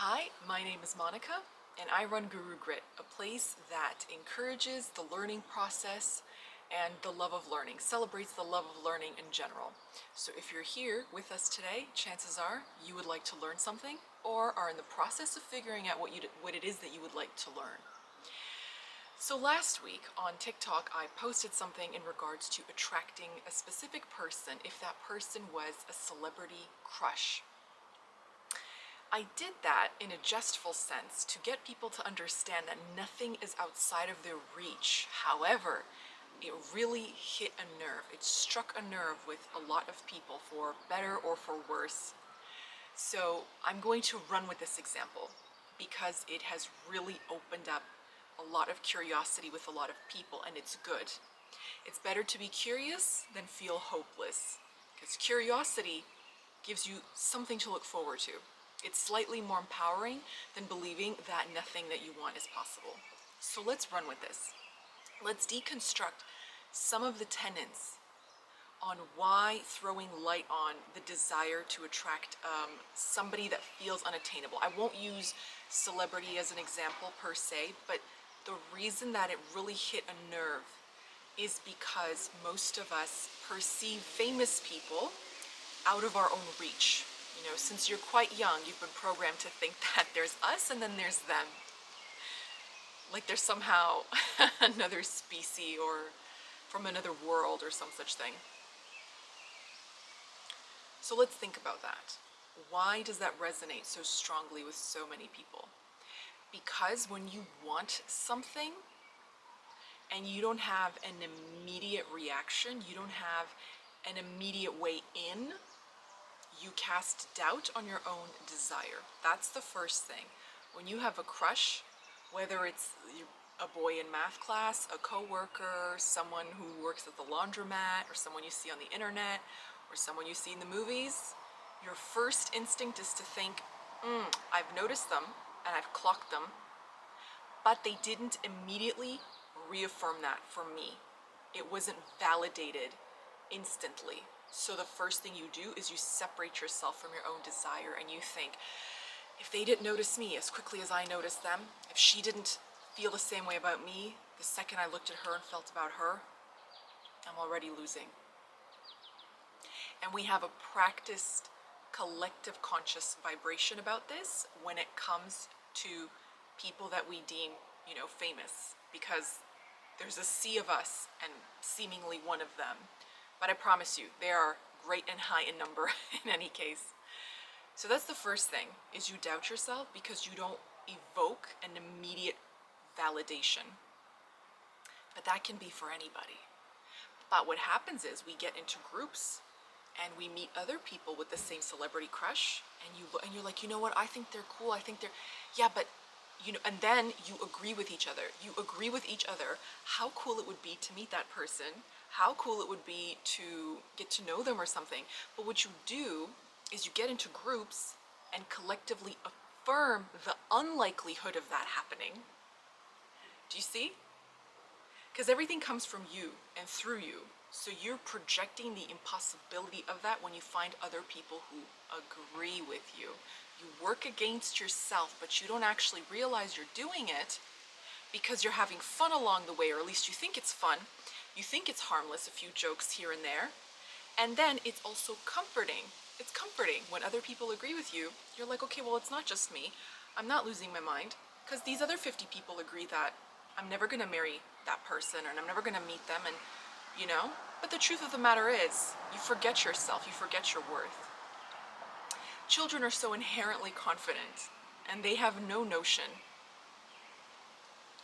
Hi, my name is Monika, and I run Guru Grit, a place that encourages the learning process and the love of learning, celebrates the love of learning in general. So if you're here with us today, chances are you would like to learn something or are in the process of figuring out what it is that you would like to learn. So last week on TikTok, I posted something in regards to attracting a specific person if that person was a celebrity crush. I did that in a jestful sense to get people to understand that nothing is outside of their reach. However, it really hit a nerve. It struck a nerve with a lot of people, for better or for worse. So I'm going to run with this example because it has really opened up a lot of curiosity with a lot of people, and it's good. It's better to be curious than feel hopeless, because curiosity gives you something to look forward to. It's slightly more empowering than believing that nothing that you want is possible. So let's run with this. Let's deconstruct some of the tenets on why throwing light on the desire to attract somebody that feels unattainable. I won't use celebrity as an example per se, but the reason that it really hit a nerve is because most of us perceive famous people out of our own reach. You know, since you're quite young, you've been programmed to think that there's us and then there's them. Like there's somehow another species or from another world or some such thing. So let's think about that. Why does that resonate so strongly with so many people? Because when you want something and you don't have an immediate reaction, you don't have an immediate way in, you cast doubt on your own desire. That's the first thing. When you have a crush, whether it's a boy in math class, a coworker, someone who works at the laundromat, or someone you see on the internet, or someone you see in the movies, your first instinct is to think, I've noticed them and I've clocked them, but they didn't immediately reaffirm that for me. It wasn't validated instantly. So the first thing you do is you separate yourself from your own desire and you think, if they didn't notice me as quickly as I noticed them, if she didn't feel the same way about me the second I looked at her and felt about her, I'm already losing. And we have a practiced collective conscious vibration about this when it comes to people that we deem, famous, because there's a sea of us and seemingly one of them. But I promise you, they are great and high in number in any case. So that's the first thing, is you doubt yourself because you don't evoke an immediate validation. But that can be for anybody. But what happens is we get into groups and we meet other people with the same celebrity crush, and you're like, you know what, I think they're cool, I think they're, yeah, but and then you agree with each other. You agree with each other how cool it would be to meet that person, how cool it would be to get to know them or something. But what you do is you get into groups and collectively affirm the unlikelihood of that happening. Do you see? Because everything comes from you and through you. So you're projecting the impossibility of that when you find other people who agree with you. You work against yourself, but you don't actually realize you're doing it because you're having fun along the way, or at least you think it's fun. You think it's harmless, a few jokes here and there. And then it's also comforting. It's comforting when other people agree with you. You're like, okay, well, it's not just me. I'm not losing my mind because these other 50 people agree that I'm never going to marry that person and I'm never going to meet them, and but the truth of the matter is, you forget yourself, you forget your worth. Children are so inherently confident, and they have no notion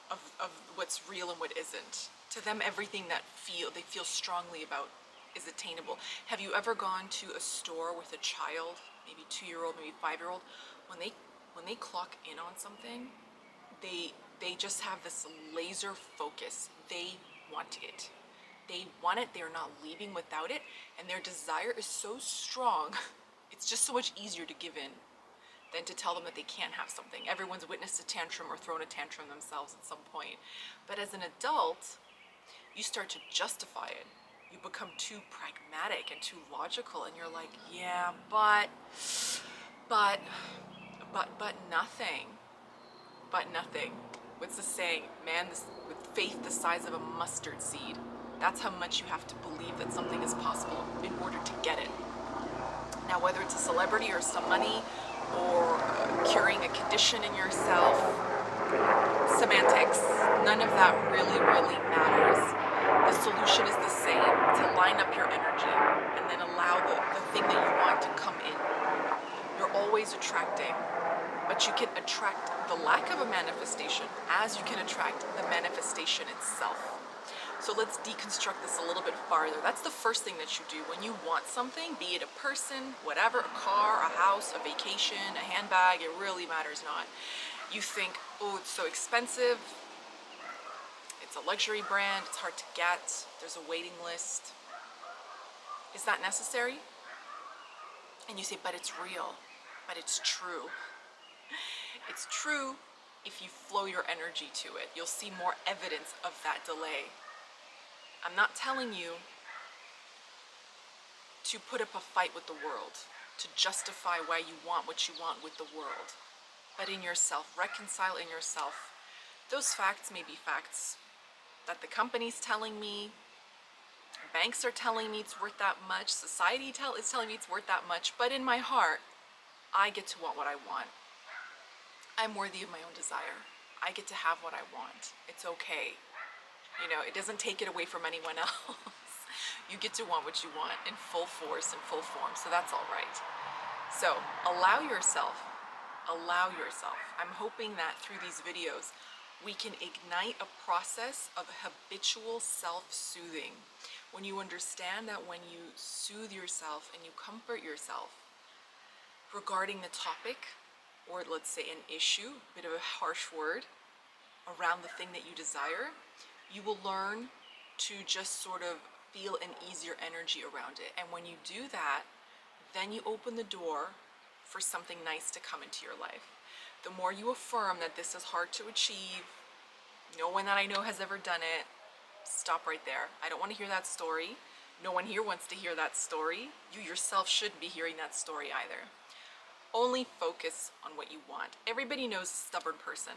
of what's real and what isn't. To them, everything that they feel strongly about is attainable. Have you ever gone to a store with a child, maybe 2-year-old, maybe 5-year-old, when they clock in on something, they just have this laser focus. They want it. They want it, they're not leaving without it, and their desire is so strong, it's just so much easier to give in than to tell them that they can't have something. Everyone's witnessed a tantrum or thrown a tantrum themselves at some point. But as an adult, you start to justify it. You become too pragmatic and too logical, and you're like, yeah, but but nothing. But nothing. What's the saying? Man, with faith the size of a mustard seed. That's how much you have to believe that something is possible in order to get it. Now, whether it's a celebrity or some money or curing a condition in yourself, semantics, none of that really, really matters. The solution is the same, to line up your energy and then allow the thing that you want to come in. You're always attracting, but you can attract the lack of a manifestation as you can attract the manifestation itself. So let's deconstruct this a little bit farther. That's the first thing that you do when you want something, be it a person, whatever, a car, a house, a vacation, a handbag, it really matters not. You think, oh, it's so expensive, it's a luxury brand, it's hard to get, there's a waiting list. Is that necessary? And you say, but it's real, but it's true. It's true if you flow your energy to it. You'll see more evidence of that delay. I'm not telling you to put up a fight with the world, to justify why you want what you want with the world, but in yourself, reconcile in yourself. Those facts may be facts that the company's telling me, banks are telling me it's worth that much, society is telling me it's worth that much, but in my heart, I get to want what I want. I'm worthy of my own desire. I get to have what I want. It's okay. You know, it doesn't take it away from anyone else. You get to want what you want in full force and full form, so that's all right. So allow yourself. I'm hoping that through these videos, we can ignite a process of habitual self-soothing. When you understand that when you soothe yourself and you comfort yourself regarding the topic, or let's say an issue, a bit of a harsh word, around the thing that you desire, you will learn to just sort of feel an easier energy around it. And when you do that, then you open the door for something nice to come into your life. The more you affirm that this is hard to achieve, no one that I know has ever done it, stop right there. I don't want to hear that story. No one here wants to hear that story. You yourself shouldn't be hearing that story either. Only focus on what you want. Everybody knows a stubborn person.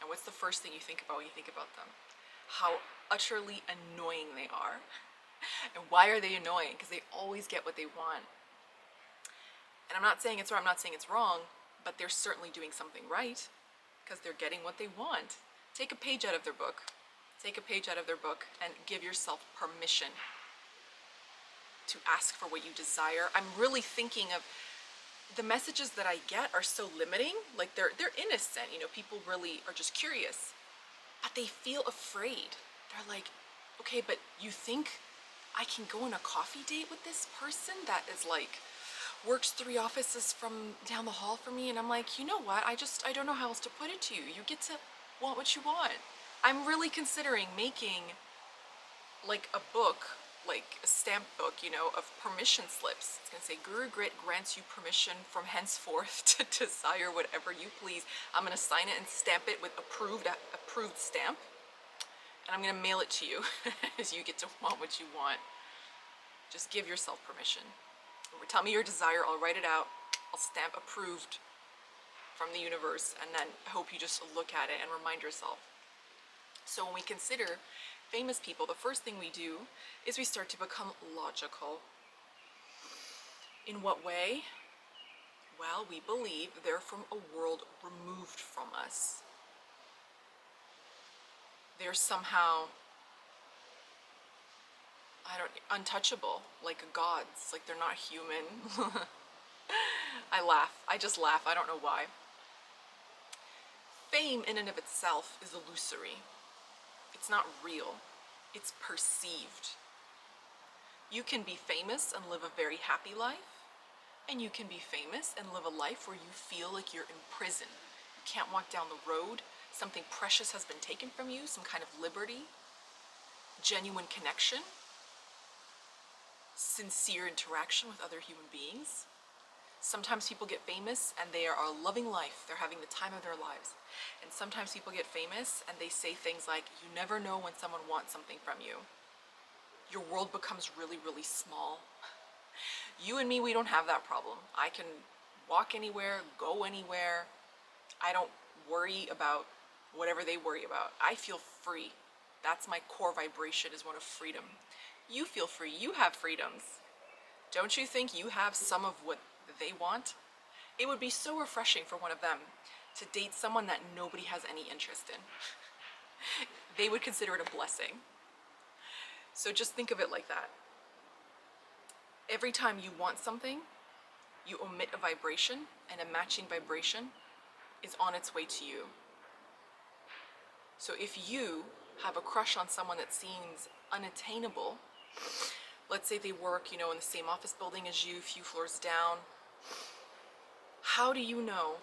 And what's the first thing you think about when you think about them? How utterly annoying they are. And why are they annoying? Because they always get what they want. And I'm not saying it's right, I'm not saying it's wrong, but they're certainly doing something right because they're getting what they want. Take a page out of their book. Take a page out of their book and give yourself permission to ask for what you desire. I'm really thinking of the messages that I get are so limiting, like they're innocent, you know, people really are just curious, but they feel afraid. They're like, okay, but you think I can go on a coffee date with this person that is like, works 3 offices from down the hall from me? And I'm like, you know what, I don't know how else to put it to you. You get to want what you want. I'm really considering making like a book, like a stamp book, you know, of permission slips. It's gonna say, Guru Grit grants you permission from henceforth to desire whatever you please. I'm gonna sign it and stamp it with approved stamp, and I'm gonna mail it to you as you get to want what you want. Just give yourself permission. Or tell me your desire, I'll write it out, I'll stamp approved from the universe, and then I hope you just look at it and remind yourself. So when we consider famous people, the first thing we do is we start to become logical. In what way? Well, we believe they're from a world removed from us. They're somehow, untouchable, like gods, like they're not human. I laugh, I just laugh, I don't know why. Fame in and of itself is illusory. It's not real, it's perceived. You can be famous and live a very happy life, and you can be famous and live a life where you feel like you're in prison. You can't walk down the road, something precious has been taken from you, some kind of liberty, genuine connection, sincere interaction with other human beings. Sometimes people get famous and they are loving life, they're having the time of their lives. And sometimes people get famous and they say things like, you never know when someone wants something from you. Your world becomes really, really small. You and me, we don't have that problem. I can walk anywhere, go anywhere. I don't worry about whatever they worry about. I feel free. That's my core vibration, is one of freedom. You feel free. You have freedoms. Don't you think you have some of what they want? It would be so refreshing for one of them to date someone that nobody has any interest in. They would consider it a blessing. So just think of it like that. Every time you want something, you emit a vibration, and a matching vibration is on its way to you. So if you have a crush on someone that seems unattainable, let's say they work, in the same office building as you, a few floors down, how do you know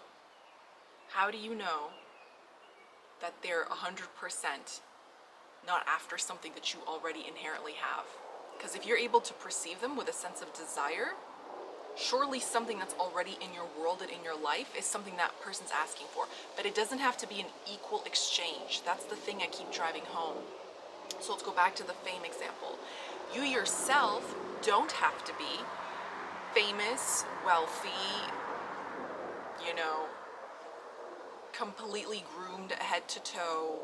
that they're 100% not after something that you already inherently have? Because if you're able to perceive them with a sense of desire, surely something that's already in your world and in your life is something that person's asking for. But it doesn't have to be an equal exchange. That's the thing I keep driving home. So let's go back to the fame example. You yourself don't have to be famous, wealthy, completely groomed head to toe,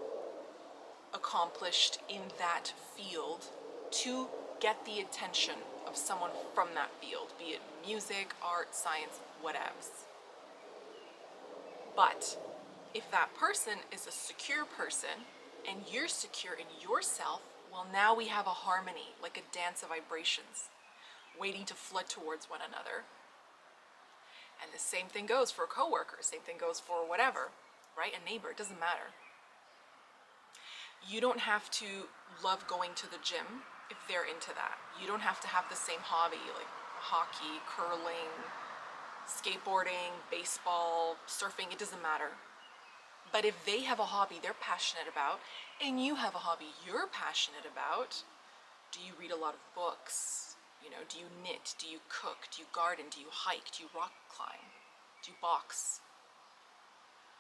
accomplished in that field to get the attention of someone from that field, be it music, art, science, whatevs. But if that person is a secure person and you're secure in yourself, well, now we have a harmony, like a dance of vibrations waiting to flood towards one another. And the same thing goes for a coworker, same thing goes for whatever, right? A neighbor, it doesn't matter. You don't have to love going to the gym if they're into that. You don't have to have the same hobby, like hockey, curling, skateboarding, baseball, surfing, it doesn't matter. But if they have a hobby they're passionate about, and you have a hobby you're passionate about, do you read a lot of books? Do you knit? Do you cook? Do you garden? Do you hike? Do you rock climb? Do you box?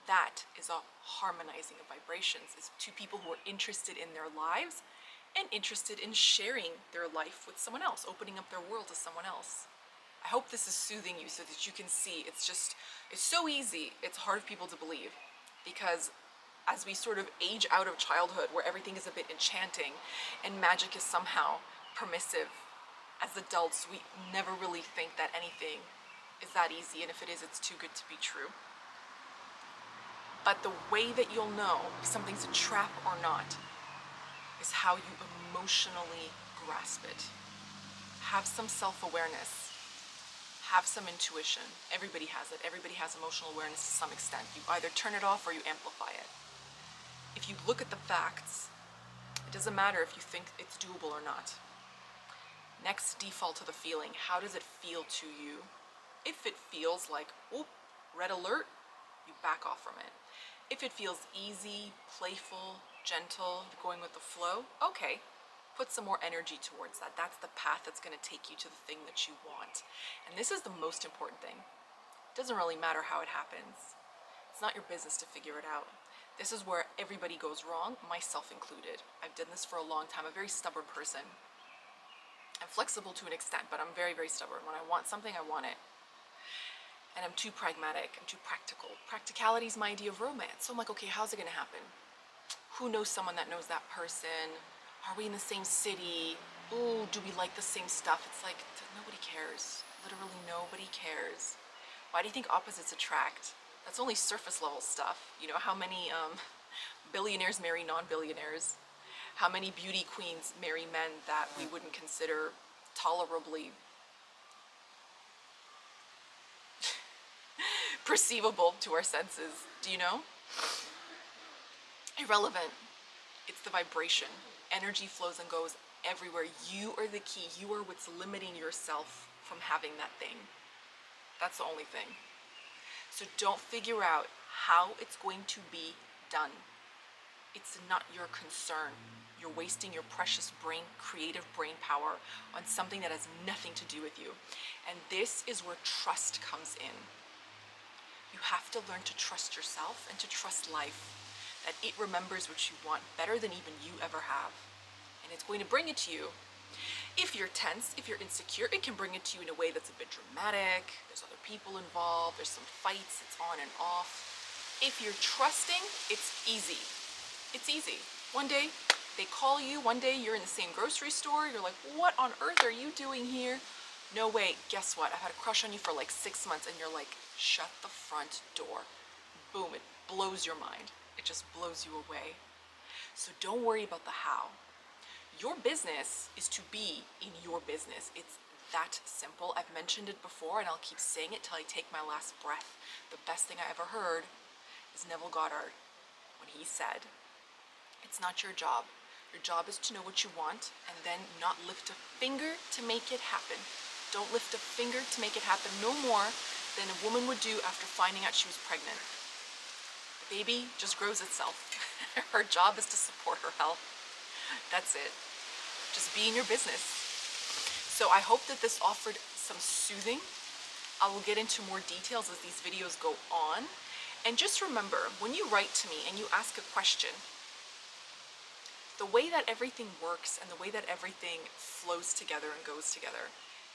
That is a harmonizing of vibrations. It's two people who are interested in their lives and interested in sharing their life with someone else, opening up their world to someone else. I hope this is soothing you so that you can see it's so easy. It's hard for people to believe, because as we sort of age out of childhood where everything is a bit enchanting and magic is somehow permissive, as adults we never really think that anything is that easy, and if it is, it's too good to be true. But the way that you'll know if something's a trap or not is how you emotionally grasp it. Have some self-awareness. Have some intuition. Everybody has it. Everybody has emotional awareness to some extent. You either turn it off or you amplify it. If you look at the facts, it doesn't matter if you think it's doable or not. Next, default to the feeling. How does it feel to you? If it feels like, oop, red alert, you back off from it. If it feels easy, playful, gentle, going with the flow, okay, put some more energy towards that. That's the path that's going to take you to the thing that you want. And this is the most important thing. It doesn't really matter how it happens. It's not your business to figure it out. This is where everybody goes wrong, myself included. I've done this for a long time. I'm a very stubborn person. I'm flexible to an extent, but I'm very, very stubborn. When I want something, I want it. And I'm too pragmatic, I'm too practical. Practicality is my idea of romance. So I'm like, okay, how's it gonna happen? Who knows someone that knows that person? Are we in the same city? Ooh, do we like the same stuff? It's like, nobody cares. Literally nobody cares. Why do you think opposites attract? That's only surface level stuff. How many billionaires marry non-billionaires? How many beauty queens marry men that we wouldn't consider tolerably perceivable to our senses? Do you know? Irrelevant. It's the vibration. Energy flows and goes everywhere. You are the key. You are what's limiting yourself from having that thing. That's the only thing. So don't figure out how it's going to be done. It's not your concern. You're wasting your precious creative brain power on something that has nothing to do with you. And this is where trust comes in. You have to learn to trust yourself and to trust life, that it remembers what you want better than even you ever have. And it's going to bring it to you. If you're tense, if you're insecure, it can bring it to you in a way that's a bit dramatic. There's other people involved, there's some fights, it's on and off. If you're trusting, it's easy. It's easy. One day they call you, one day you're in the same grocery store, you're like, what on earth are you doing here? No way, guess what? I've had a crush on you for like 6 months, and you're like, shut the front door. Boom, it blows your mind. It just blows you away. So don't worry about the how. Your business is to be in your business. It's that simple. I've mentioned it before, and I'll keep saying it till I take my last breath. The best thing I ever heard is Neville Goddard when he said, it's not your job. Your job is to know what you want and then not lift a finger to make it happen. Don't lift a finger to make it happen no more than a woman would do after finding out she was pregnant. The baby just grows itself. Her job is to support her health. That's it. Just be in your business. So I hope that this offered some soothing. I will get into more details as these videos go on. And just remember, when you write to me and you ask a question, the way that everything works and the way that everything flows together and goes together,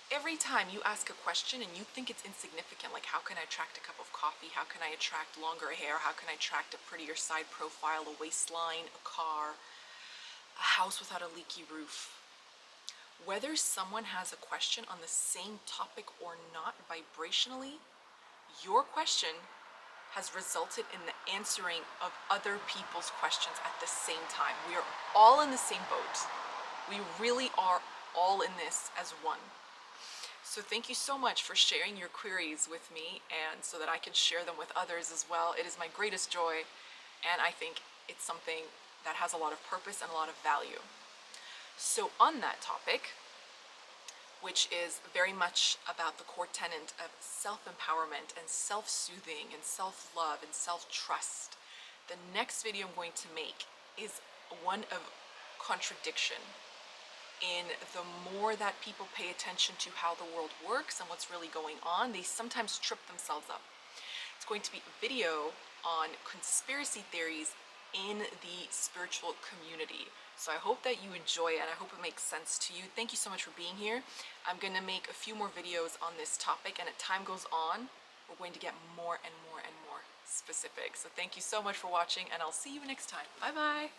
every time you ask a question and you think it's insignificant, like how can I attract a cup of coffee, how can I attract longer hair, how can I attract a prettier side profile, a waistline, a car, a house without a leaky roof, whether someone has a question on the same topic or not vibrationally, your question has resulted in the answering of other people's questions at the same time. We are all in the same boat. We really are all in this as one. So thank you so much for sharing your queries with me, and so that I can share them with others as well. It is my greatest joy, and I think it's something that has a lot of purpose and a lot of value. So on that topic, which is very much about the core tenet of self-empowerment and self-soothing and self-love and self-trust, the next video I'm going to make is one of contradiction. In the more that people pay attention to how the world works and what's really going on, they sometimes trip themselves up. It's going to be a video on conspiracy theories in the spiritual community. So I hope that you enjoy it, and I hope it makes sense to you. Thank you so much for being here. I'm going to make a few more videos on this topic, and as time goes on, we're going to get more and more and more specific. So thank you so much for watching, and I'll see you next time. Bye bye.